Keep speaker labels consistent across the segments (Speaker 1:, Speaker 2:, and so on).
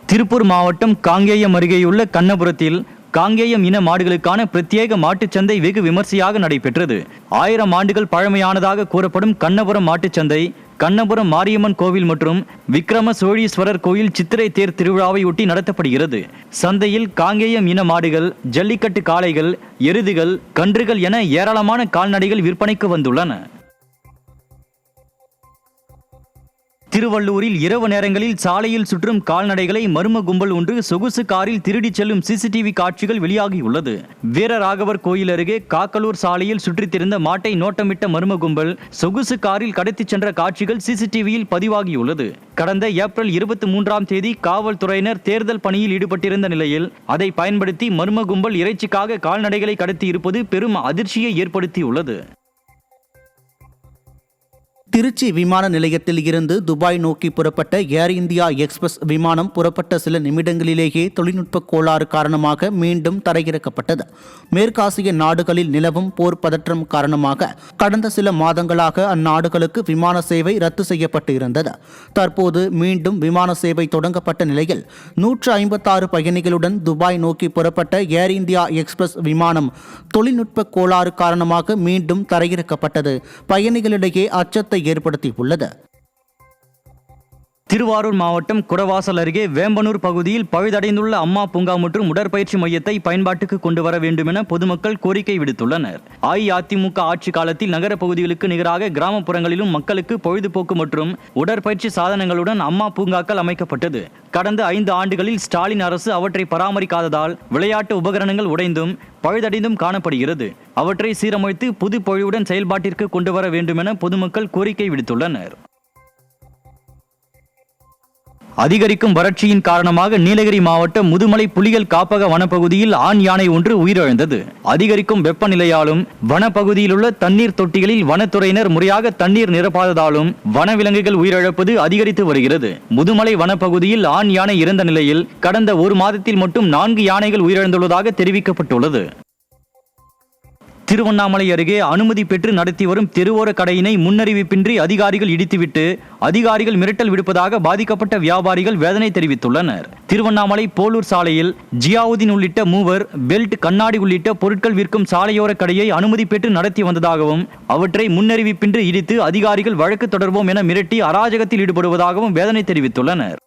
Speaker 1: திருப்பூர் மாவட்டம் காங்கேயம் அருகேயுள்ள கண்ணபுரத்தில் காங்கேயம் இன மாடுகளுக்கான பிரத்யேக மாட்டுச்சந்தை வெகு விமர்சையாக நடைபெற்றது. 1000 ஆண்டுகள் பழமையானதாக கூறப்படும் கண்ணபுரம் மாட்டுச்சந்தை கண்ணபுரம் மாரியம்மன் கோவில் மற்றும் விக்ரம சோழீஸ்வரர் கோயில் சித்திரை தேர் திருவிழாவை ஒட்டி நடத்தப்படுகிறது. சந்தையில் காங்கேயம் இன மாடுகள், ஜல்லிக்கட்டு காளைகள், எருதுகள், கன்றுகள் என ஏராளமான கால்நடைகள் விற்பனைக்கு வந்துள்ளன. திருவள்ளூரில் இரவு நேரங்களில் சாலையில் சுற்றும் கால்நடைகளை மர்ம கும்பல் ஒன்று சொகுசு காரில் திருடிச் செல்லும் சிசிடிவி காட்சிகள் வெளியாகியுள்ளது. வீரராகவர் கோயில் அருகே காக்கலூர் சாலையில் சுற்றித் திரிந்த மாட்டை நோட்டமிட்ட மர்ம கும்பல் சொகுசு காரில் கடத்திச் சென்ற காட்சிகள் சிசிடிவியில் பதிவாகியுள்ளது. கடந்த ஏப்ரல் 23ஆம் தேதி காவல்துறையினர் தேர்தல் பணியில் ஈடுபட்டிருந்த நிலையில் அதை பயன்படுத்தி மர்ம கும்பல் இறைச்சிக்காக கால்நடைகளை கடத்தி இருப்பது பெரும் அதிர்ச்சியை ஏற்படுத்தியுள்ளது.
Speaker 2: திருச்சி விமான நிலையத்தில் இருந்து துபாய் நோக்கி புறப்பட்ட ஏர் இந்தியா எக்ஸ்பிரஸ் விமானம் புறப்பட்ட சில நிமிடங்களிலேயே தொழில்நுட்ப கோளாறு காரணமாக மீண்டும் தரையிறக்கப்பட்டது. மேற்காசிய நாடுகளில் நிலவும் போர் பதற்றம் காரணமாக கடந்த சில மாதங்களாக அந்நாடுகளுக்கு விமான சேவை ரத்து செய்யப்பட்டு இருந்தது. தற்போது மீண்டும் விமான சேவை தொடங்கப்பட்ட நிலையில் 156 பயணிகளுடன் துபாய் நோக்கி புறப்பட்ட ஏர் இந்தியா எக்ஸ்பிரஸ் விமானம் தொழில்நுட்ப கோளாறு காரணமாக மீண்டும் தரையிறக்கப்பட்டது பயணிகளிடையே அச்சத்தை ஏற்படுத்தியுள்ளது.
Speaker 1: திருவாரூர் மாவட்டம் குடவாசல் அருகே வேம்பனூர் பகுதியில் பழுதடைந்துள்ள அம்மா பூங்கா மற்றும் உடற்பயிற்சி மையத்தை பயன்பாட்டுக்கு கொண்டு வர வேண்டும் என பொதுமக்கள் கோரிக்கை விடுத்துள்ளனர். அஇஅதிமுக ஆட்சி காலத்தில் நகர பகுதிகளுக்கு நிகராக கிராமப்புறங்களிலும் மக்களுக்கு பொழுதுபோக்கு மற்றும் உடற்பயிற்சி சாதனங்களுடன் அம்மா பூங்காக்கள் அமைக்கப்பட்டது. கடந்த 5 ஆண்டுகளில் ஸ்டாலின் அரசு அவற்றை பராமரிக்காததால் விளையாட்டு உபகரணங்கள் உடைந்தும் பழுதடைந்தும் காணப்படுகிறது. அவற்றை சீரமைத்து புது பொழிவுடன் செயல்பாட்டிற்கு கொண்டு வர வேண்டும் என பொதுமக்கள் கோரிக்கை விடுத்துள்ளனர். அதிகரிக்கும் வறட்சியின் காரணமாக நீலகிரி மாவட்டம் முதுமலை புலிகள் காப்பக வனப்பகுதியில் ஆண் யானை ஒன்று உயிரிழந்தது. அதிகரிக்கும் வெப்பநிலையாலும் வனப்பகுதியில் உள்ள தண்ணீர் தொட்டிகளில் வனத்துறையினர் முறையாக தண்ணீர் நிரப்பாததாலும் வனவிலங்குகள் உயிரிழப்பது அதிகரித்து வருகிறது. முதுமலை வனப்பகுதியில் ஆண் யானை இறந்த நிலையில் கடந்த 1 மாதத்தில் மட்டும் 4 யானைகள் உயிரிழந்துள்ளதாக தெரிவிக்கப்பட்டுள்ளது. திருவண்ணாமலை அருகே அனுமதி பெற்று நடத்தி வரும் தெருவோர கடையினை முன்னறிவிப்பின்றி அதிகாரிகள் இடித்துவிட்டு அதிகாரிகள் மிரட்டல் விடுப்பதாக பாதிக்கப்பட்ட வியாபாரிகள் வேதனை தெரிவித்துள்ளனர். திருவண்ணாமலை போலூர் சாலையில் ஜியாவுதீன் உள்ளிட்ட 3 பெல்ட், கண்ணாடி உள்ளிட்ட பொருட்கள் விற்கும் சாலையோர கடையை அனுமதி பெற்று நடத்தி வந்ததாகவும் அவற்றை முன்னறிவிப்பின்றி இடித்து அதிகாரிகள் வழக்கு தொடர்வோம் என மிரட்டி அராஜகத்தில் ஈடுபடுவதாகவும் வேதனை தெரிவித்துள்ளனர்.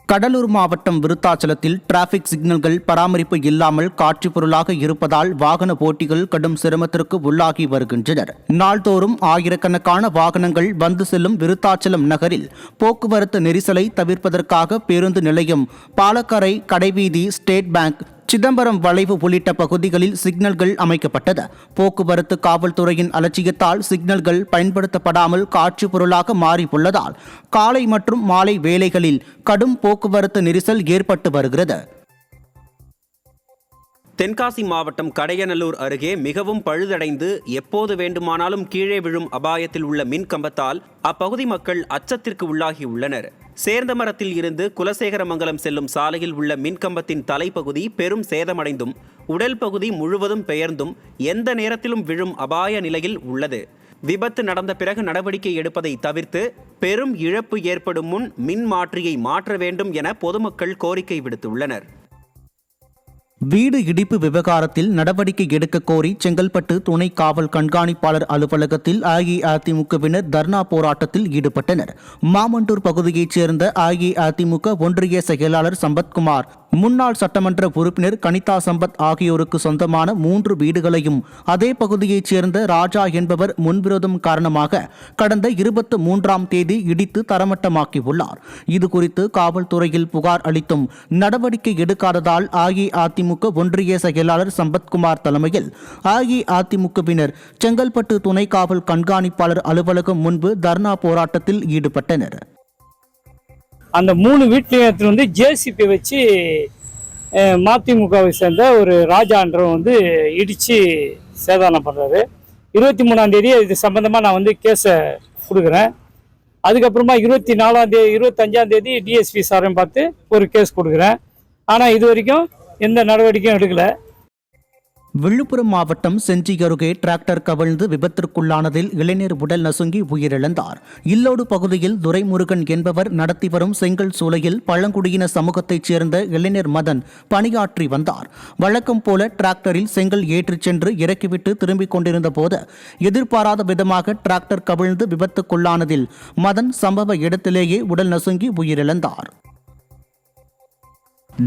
Speaker 2: கடலூர் மாவட்டம் விருத்தாச்சலத்தில் டிராபிக் சிக்னல்கள் பராமரிப்பு இல்லாமல் காட்சி பொருளாக இருப்பதால் வாகன போட்டிகள் கடும் சிரமத்திற்கு உள்ளாகி வருகின்றனர். நாள்தோறும் ஆயிரக்கணக்கான வாகனங்கள் வந்து செல்லும் விருத்தாச்சலம் நகரில் போக்குவரத்து நெரிசலை தவிர்ப்பதற்காக பேருந்து நிலையம், பாலக்கரை, கடைவீதி, ஸ்டேட் பேங்க், சிதம்பரம் வளைவு உள்ளிட்ட பகுதிகளில் சிக்னல்கள் அமைக்கப்பட்டது. போக்குவரத்து காவல்துறையின் அலட்சியத்தால் சிக்னல்கள் பயன்படுத்தப்படாமல் காட்சி பொருளாக மாறியுள்ளதால் காலை மற்றும் மாலை வேளைகளில் கடும் போக்குவரத்து நெரிசல் ஏற்பட்டு வருகிறது.
Speaker 3: தென்காசி மாவட்டம் கடையநல்லூர் அருகே மிகவும் பழுதடைந்து எப்போது வேண்டுமானாலும் கீழே விழும் அபாயத்தில் உள்ள மின் கம்பத்தால் அப்பகுதி மக்கள் அச்சத்திற்கு உள்ளாகியுள்ளனர். சேர்ந்தமரத்தில் இருந்து குலசேகரமங்கலம் செல்லும் சாலையில் உள்ள மின்கம்பத்தின் தலைப்பகுதி பெரும் சேதமடைந்தும் உடல் பகுதி முழுவதும் பெயர்ந்தும் எந்த நேரத்திலும் விழும் அபாய நிலையில் உள்ளது. விபத்து நடந்த பிறகு நடவடிக்கை எடுப்பதை தவிர்த்து பெரும் இழப்பு ஏற்படும் முன் மின் மாற்றியை மாற்ற வேண்டும் என பொதுமக்கள் கோரிக்கை விடுத்துள்ளனர்.
Speaker 2: வீடு இடிப்பு விவகாரத்தில் நடவடிக்கை எடுக்க கோரி செங்கல்பட்டு துணை காவல் கண்காணிப்பாளர் அலுவலகத்தில் அஇஅதிமுகவினர் தர்ணா போராட்டத்தில் ஈடுபட்டனர். மாமண்டூர் பகுதியைச் சேர்ந்த அஇஅதிமுக ஒன்றிய செயலாளர் சம்பத்குமார், முன்னாள் சட்டமன்ற உறுப்பினர் கனிதா சம்பத் ஆகியோருக்கு சொந்தமான 3 வீடுகளையும் அதே பகுதியைச் சேர்ந்த ராஜா என்பவர் முன்விரோதம் காரணமாக கடந்த 23ஆம் தேதி இடித்து தரமட்டமாக்கியுள்ளார். இதுகுறித்து காவல்துறையில் புகார் அளித்தும் நடவடிக்கை எடுக்காததால் அஇஅதிமுக ஒன்றிய செயலாளர் சம்பத்குமார் தலைமையில் அஇஅதிமுகவினர் செங்கல்பட்டு துணை காவல் கண்காணிப்பாளர் அலுவலகம் முன்பு தர்ணா போராட்டத்தில் ஈடுபட்டனர்.
Speaker 4: அந்த 3 வீட்லையும் ஜேசிபி வச்சு மதிமுகவை சேர்ந்த ஒரு ராஜான்றவன் இடித்து சேதாரம் பண்ணுறாரு. 23ஆம் தேதி இது சம்பந்தமாக நான் கேஸை கொடுக்குறேன். அதுக்கப்புறமா 24ஆம் தேதி 25ஆம் தேதி டிஎஸ்பி சாரையும் பார்த்து ஒரு கேஸ் கொடுக்குறேன். ஆனால் இது வரைக்கும் எந்த நடவடிக்கையும் எடுக்கலை.
Speaker 2: விழுப்புரம் மாவட்டம் செஞ்சி அருகே டிராக்டர் கவிழ்ந்து விபத்திற்குள்ளானதில் இளைஞர் உடல் நசுங்கி உயிரிழந்தார். இல்லோடு பகுதியில் துரைமுருகன் என்பவர் நடத்தி வரும் செங்கல் சூளையில் பழங்குடியின சமூகத்தைச் சேர்ந்த இளைஞர் மதன் பணியாற்றி வந்தார். வழக்கம் போல டிராக்டரில் செங்கல் ஏற்றிச் சென்று இறக்கிவிட்டு திரும்பிக் கொண்டிருந்த போது எதிர்பாராத விதமாக டிராக்டர் கவிழ்ந்து விபத்துக்குள்ளானதில் மதன் சம்பவ இடத்திலேயே உடல் நசுங்கி உயிரிழந்தார்.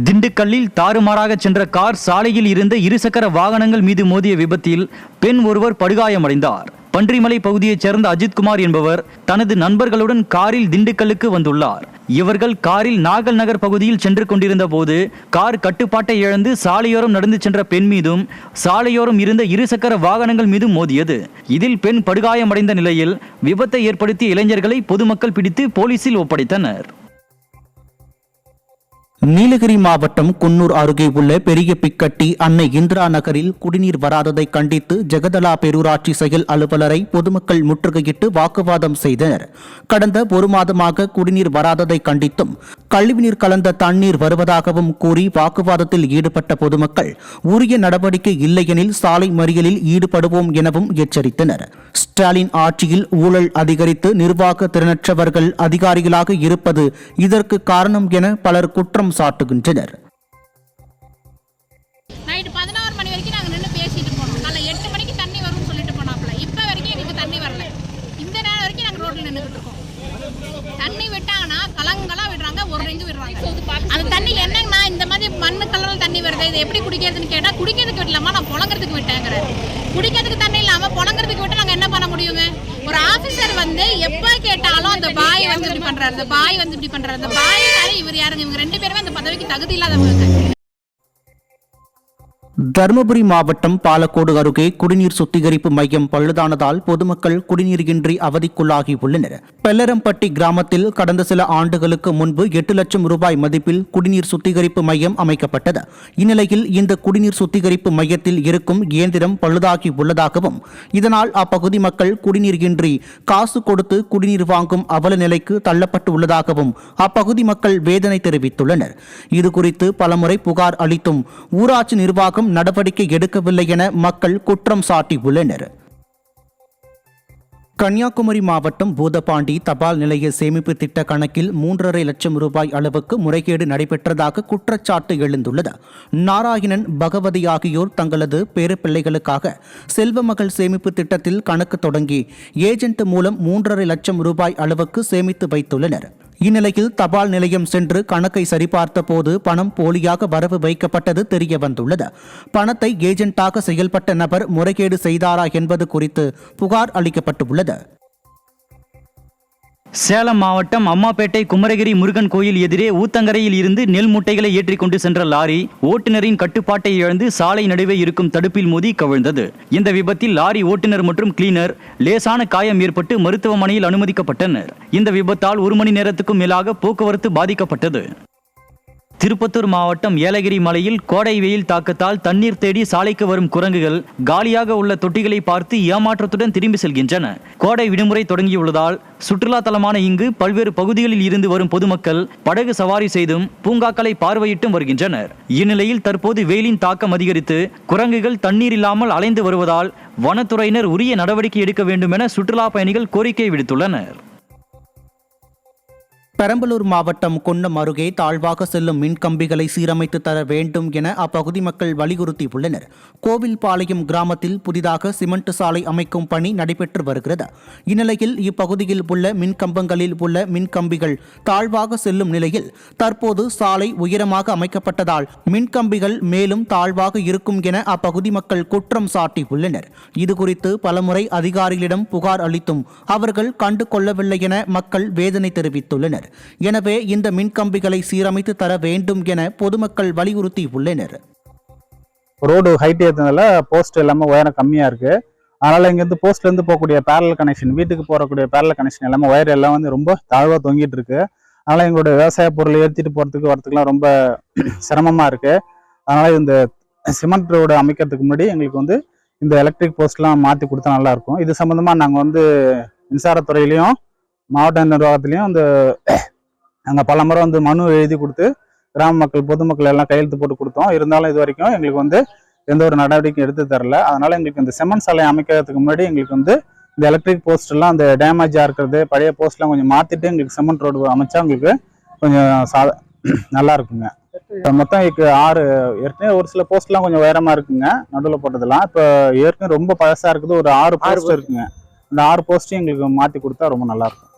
Speaker 1: திண்டுக்கல்லில் தாறுமாறாக சென்ற கார் சாலையில் இருந்த இருசக்கர வாகனங்கள் மீது மோதிய விபத்தில் பெண் ஒருவர் படுகாயமடைந்தார். பன்றிமலை பகுதியைச் சேர்ந்த அஜித்குமார் என்பவர் தனது நண்பர்களுடன் காரில் திண்டுக்கல்லுக்கு வந்துள்ளார். இவர்கள் காரில் நாகல் நகர் பகுதியில் சென்று கொண்டிருந்த போது கார் கட்டுப்பாட்டை இழந்து சாலையோரம் நடந்து சென்ற பெண் மீதும் சாலையோரம் இருந்த இருசக்கர வாகனங்கள் மீதும் மோதியது. இதில் பெண் படுகாயமடைந்த நிலையில் விபத்தை ஏற்படுத்திய இளைஞர்களை பொதுமக்கள் பிடித்து போலீசில் ஒப்படைத்தனர்.
Speaker 2: நீலகிரி மாவட்டம் குன்னூர் அருகே உள்ள பெரிய பிக்கட்டி அன்னை இந்திரா நகரில் குடிநீர் வராததை கண்டித்து ஜெகதலா பேரூராட்சி செயல் அலுவலரை பொதுமக்கள் முற்றுகையிட்டு வாக்குவாதம் செய்தனர். கடந்த ஒரு மாதமாக குடிநீர் வராததை கண்டித்தும் கழிவுநீர் கலந்த தண்ணீர் வருவதாகவும் கூறி வாக்குவாதத்தில் ஈடுபட்ட பொதுமக்கள் உரிய நடவடிக்கை இல்லையெனில் சாலை மறியலில் ஈடுபடுவோம் எனவும் எச்சரித்தனர். ஸ்டாலின் ஆட்சியில் ஊழல் அதிகரித்து நிர்வாக திறனற்றவர்கள் அதிகாரிகளாக இருப்பது இதற்கு காரணம் என பலர் குற்றம் சாட்டுகின்றனர்.
Speaker 5: நைட் 11 மணி வரைக்கும் நாங்க நின்று பேசிட்டு போனோம். காலை 8 மணிக்கு தண்ணி வரும்னு சொல்லிட்டு போனாப்ல. இப்ப வரைக்கும் எங்களுக்கு தண்ணி வரல. இந்த நேரம் வரைக்கும் நாங்க ரோட்ல நின்னுட்டு இருக்கோம். தண்ணி விட்டாங்கன்னா கலங்கலா விடுறாங்க, ஒரு ரெங்கு விடுறாங்க. அந்த தண்ணி என்னன்னா இந்த மாதிரி மண்ணு கலர்ல தண்ணி வருது, இது எப்படி குடிக்கிறதுன்னு கேட்டா குடிக்கிறதுக்கு விடலாமா, நான் புழங்குறதுக்கு விட்டேங்கிறாரு. குடிக்கிறதுக்கு தண்ணி இல்லாம புழங்குறதுக்கு விட்டு நாங்க என்ன பண்ண முடியுங்க? ஒரு ஆபீசர் வந்து எப்ப கேட்டாலும் அந்த பாய் வந்து இப்படி பண்றாரு, அந்த பாய் வந்து இப்படி பண்றாரு, அந்த பாய் யாரு இவர் யாருங்க? இவங்க ரெண்டு பேருமே அந்த பதவிக்கு தகுதி இல்லாதவங்க.
Speaker 2: தருமபுரி மாவட்டம் பாலக்கோடு அருகே குடிநீர் சுத்திகரிப்பு மையம் பழுதானதால் பொதுமக்கள் குடிநீர் இன்றி அவதிக்குள்ளாகி உள்ளனர். பெல்லரம்பட்டி கிராமத்தில் கடந்த சில ஆண்டுகளுக்கு முன்பு 8 லட்சம் ரூபாய் மதிப்பில் குடிநீர் சுத்திகரிப்பு மையம் அமைக்கப்பட்டது. இந்நிலையில் இந்த குடிநீர் சுத்திகரிப்பு மையத்தில் இருக்கும் இயந்திரம் பழுதாகி உள்ளதாகவும் இதனால் அப்பகுதி மக்கள் குடிநீர் இன்றி காசு கொடுத்து குடிநீர் வாங்கும் அவல நிலைக்கு தள்ளப்பட்டு உள்ளதாகவும் அப்பகுதி மக்கள் வேதனை தெரிவித்துள்ளனர். இதுகுறித்து பலமுறை புகார் அளித்தும் ஊராட்சி நிர்வாகம் நடவடிக்கை எடுக்கவில்லை என மக்கள் குற்றம் சாட்டியுள்ளனர். கன்னியாகுமரி மாவட்டம் பூதப்பாண்டி தபால் நிலைய சேமிப்பு திட்ட கணக்கில் 3.5 லட்சம் ரூபாய் அளவுக்கு முறைகேடு நடைபெற்றதாக குற்றச்சாட்டு எழுந்துள்ளது. நாராயணன், பகவதி ஆகியோர் தங்களது பேரப்பிள்ளைகளுக்காக செல்வமகள் சேமிப்பு திட்டத்தில் கணக்கு தொடங்கி ஏஜென்ட் மூலம் 3.5 லட்சம் ரூபாய் அளவுக்கு சேமித்து வைத்துள்ளனர். இந்நிலையில் தபால் நிலையம் சென்று கணக்கை சரிபார்த்த போது பணம் போலியாக வரவு வைக்கப்பட்டது தெரிய வந்துள்ளது. பணத்தை ஏஜென்ட்டாக செயல்பட்ட நபர் முறைகேடு செய்தாரா என்பது குறித்து புகார் அளிக்கப்பட்டுள்ளது.
Speaker 1: சேலம் மாவட்டம் அம்மாப்பேட்டை குமரகிரி முருகன் கோயில் எதிரே ஊத்தங்கரையில் இருந்து நெல் மூட்டைகளை ஏற்றிக்கொண்டு சென்ற லாரி ஓட்டுநரின் கட்டுப்பாட்டை இழந்து சாலை நடுவே இருக்கும் தடுப்பில் மோதி கவிழ்ந்தது. இந்த விபத்தில் லாரி ஓட்டுநர் மற்றும் கிளீனர் லேசான காயம் ஏற்பட்டு மருத்துவமனையில் அனுமதிக்கப்பட்டனர். இந்த விபத்தால் 1 மணி நேரத்துக்கும் மேலாக போக்குவரத்து பாதிக்கப்பட்டது. திருப்பத்தூர் மாவட்டம் ஏலகிரி மலையில் கோடை வெயில் தாக்கத்தால் தண்ணீர் தேடி சாலைக்கு வரும் குரங்குகள் காலியாக உள்ள தொட்டிகளை பார்த்து ஏமாற்றத்துடன் திரும்பி செல்கின்றன. கோடை விடுமுறை தொடங்கியுள்ளதால் சுற்றுலா தலமான இங்கு பல்வேறு பகுதிகளில் இருந்து வரும் பொதுமக்கள் படகு சவாரி செய்தும் பூங்காக்களை பார்வையிட்டும் வருகின்றனர். இந்நிலையில் தற்போது வெயிலின் தாக்கம் அதிகரித்து குரங்குகள் தண்ணீர் இல்லாமல் அலைந்து வருவதால் வனத்துறையினர் உரிய நடவடிக்கை எடுக்க வேண்டும் என சுற்றுலா பயணிகள் கோரிக்கை விடுத்துள்ளனர்.
Speaker 2: பெரம்பலூர் மாவட்டம் கொன்னம் அருகே தாழ்வாக செல்லும் மின்கம்பிகளை சீரமைத்து தர வேண்டும் என அப்பகுதி மக்கள் வலியுறுத்தியுள்ளனர். கோவில்பாளையம் கிராமத்தில் புதிதாக சிமெண்ட் சாலை அமைக்கும் பணி நடைபெற்று வருகிறது. இந்நிலையில் இப்பகுதியில் உள்ள மின்கம்பங்களில் உள்ள மின்கம்பிகள் தாழ்வாக செல்லும் நிலையில் தற்போது சாலை உயரமாக அமைக்கப்பட்டதால் மின்கம்பிகள் மேலும் தாழ்வாக இருக்கும் என அப்பகுதி மக்கள் குற்றம் சாட்டியுள்ளனர். இதுகுறித்து பலமுறை அதிகாரிகளிடம் புகார் அளித்தும் அவர்கள் கண்டு கொள்ளவில்லை என மக்கள் வேதனை தெரிவித்துள்ளனர். எனவே இந்த மின்கம்பிகளை சீரமைத்து தர வேண்டும் என பொதுமக்கள் வலியுறுத்தியுள்ளனர்.
Speaker 6: ரோடு ஹைட் ஏற்றதுனால போஸ்ட் எல்லாமே உயரம் கம்மியாக இருக்குது. அதனால் இங்கேருந்து போஸ்ட்லேருந்து போகக்கூடிய பேரல் கனெக்ஷன், வீட்டுக்கு போகக்கூடிய பேரல் கனெக்ஷன் எல்லாமே ஒயர் எல்லாம் வந்து ரொம்ப தாழ்வாக தொங்கிட்டு இருக்கு. அதனால் எங்களுடைய விவசாய பொருளை ஏற்றிட்டு போகிறதுக்கு வரத்துக்குலாம் ரொம்ப சிரமமாக இருக்குது. அதனால் இந்த சிமெண்ட் ரோடு அமைக்கிறதுக்கு முன்னாடி எங்களுக்கு வந்து இந்த எலக்ட்ரிக் போஸ்ட்லாம் மாற்றி கொடுத்தா நல்லாயிருக்கும். இது சம்மந்தமாக நாங்கள் வந்து மின்சாரத்துறையிலையும் மாவட்ட நிர்வாகத்திலையும் இந்த நாங்கள் பல முறை வந்து மனு எழுதி கொடுத்து கிராம மக்கள் பொதுமக்கள் எல்லாம் கையெழுத்து போட்டு கொடுத்தோம். இருந்தாலும் இது வரைக்கும் எங்களுக்கு வந்து எந்த ஒரு நடவடிக்கையும் எடுத்து தரல. அதனால எங்களுக்கு இந்த செம்மண் சாலை அமைக்கிறதுக்கு முன்னாடி எங்களுக்கு வந்து இந்த எலக்ட்ரிக் போஸ்ட் எல்லாம் அந்த டேமேஜா இருக்கிறது, பழைய போஸ்ட்லாம் கொஞ்சம் மாத்திட்டு எங்களுக்கு செம்மண் ரோடு அமைச்சா எங்களுக்கு கொஞ்சம் நல்லா இருக்குங்க. மொத்தம் இப்போ 6 ஏற்கனவே ஒரு சில போஸ்ட்லாம் கொஞ்சம் உயரமா இருக்குங்க நடுவில் போட்டதெல்லாம். இப்போ ஏற்கனவே ரொம்ப பழசா இருக்குது, ஒரு 6 போஸ்ட் இருக்குங்க. அந்த 6 போஸ்ட்டையும் எங்களுக்கு மாற்றி கொடுத்தா ரொம்ப நல்லா இருக்கும்.